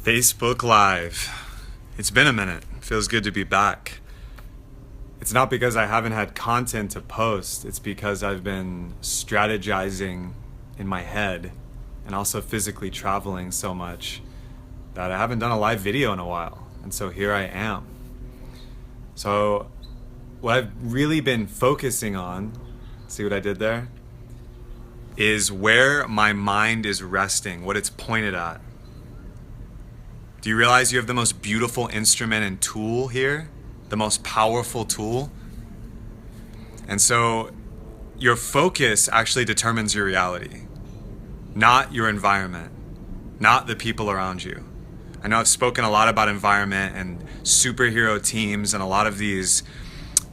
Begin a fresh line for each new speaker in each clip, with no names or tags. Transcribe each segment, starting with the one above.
Facebook Live. It's been a minute. Feels good to be back. It's not because I haven't had content to post. It's because I've been strategizing in my head and also physically traveling so much that I haven't done a live video in a while. And so here I am. So what I've really been focusing on, see what I did there? Is where my mind is resting, what it's pointed at. Do you realize you have the most beautiful instrument and tool here? The most powerful tool? And so your focus actually determines your reality, not your environment, not the people around you. I know I've spoken a lot about environment and superhero teams and a lot of these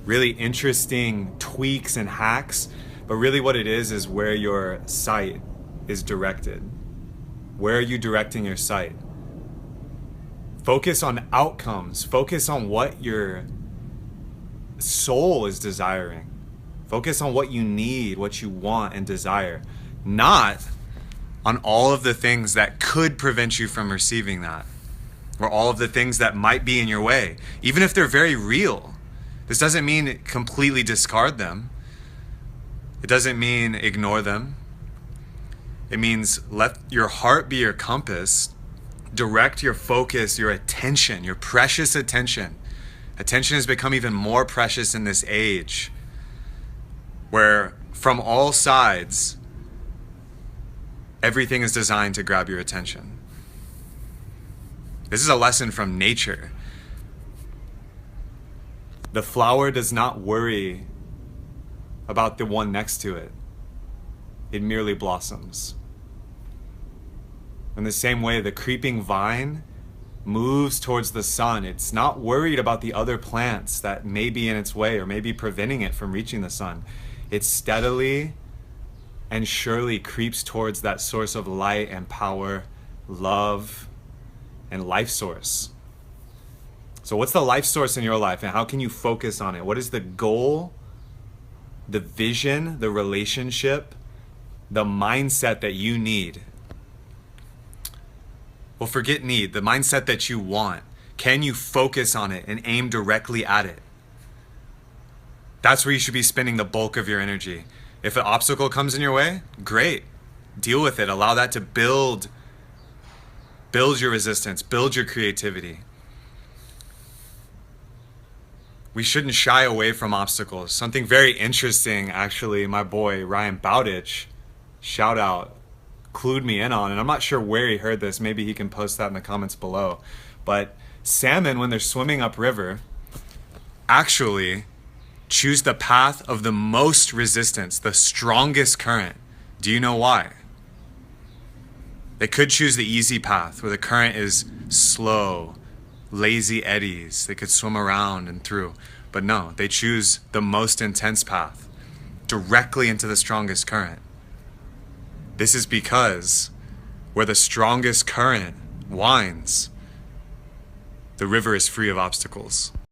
really interesting tweaks and hacks, but really what it is where your sight is directed. Where are you directing your sight? Focus on outcomes. Focus on what your soul is desiring. Focus on what you need, what you want and desire, not on all of the things that could prevent you from receiving that, or all of the things that might be in your way, even if they're very real. This doesn't mean completely discard them. It doesn't mean ignore them. It means let your heart be your compass. Direct your focus, your attention, your precious attention. Attention has become even more precious in this age where from all sides, everything is designed to grab your attention. This is a lesson from nature. The flower does not worry about the one next to it. It merely blossoms. In the same way, the creeping vine moves towards the sun. It's not worried about the other plants that may be in its way or may be preventing it from reaching the sun. It steadily and surely creeps towards that source of light and power, love, and life source. So what's the life source in your life and how can you focus on it? What is the goal, the vision, the relationship, the mindset that you need? Well, forget need, the mindset that you want. Can you focus on it and aim directly at it? That's where you should be spending the bulk of your energy. If an obstacle comes in your way, great. Deal with it. Allow that to build your resistance, build your creativity. We shouldn't shy away from obstacles. Something very interesting, actually, my boy Ryan Bowditch, shout out, clued me in on, and I'm not sure where he heard this. Maybe he can post that in the comments below. But salmon, when they're swimming upriver, actually choose the path of the most resistance, the strongest current. Do you know why? They could choose the easy path where the current is slow, lazy eddies. They could swim around and through. But no, they choose the most intense path, directly into the strongest current. This is because where the strongest current winds, the river is free of obstacles.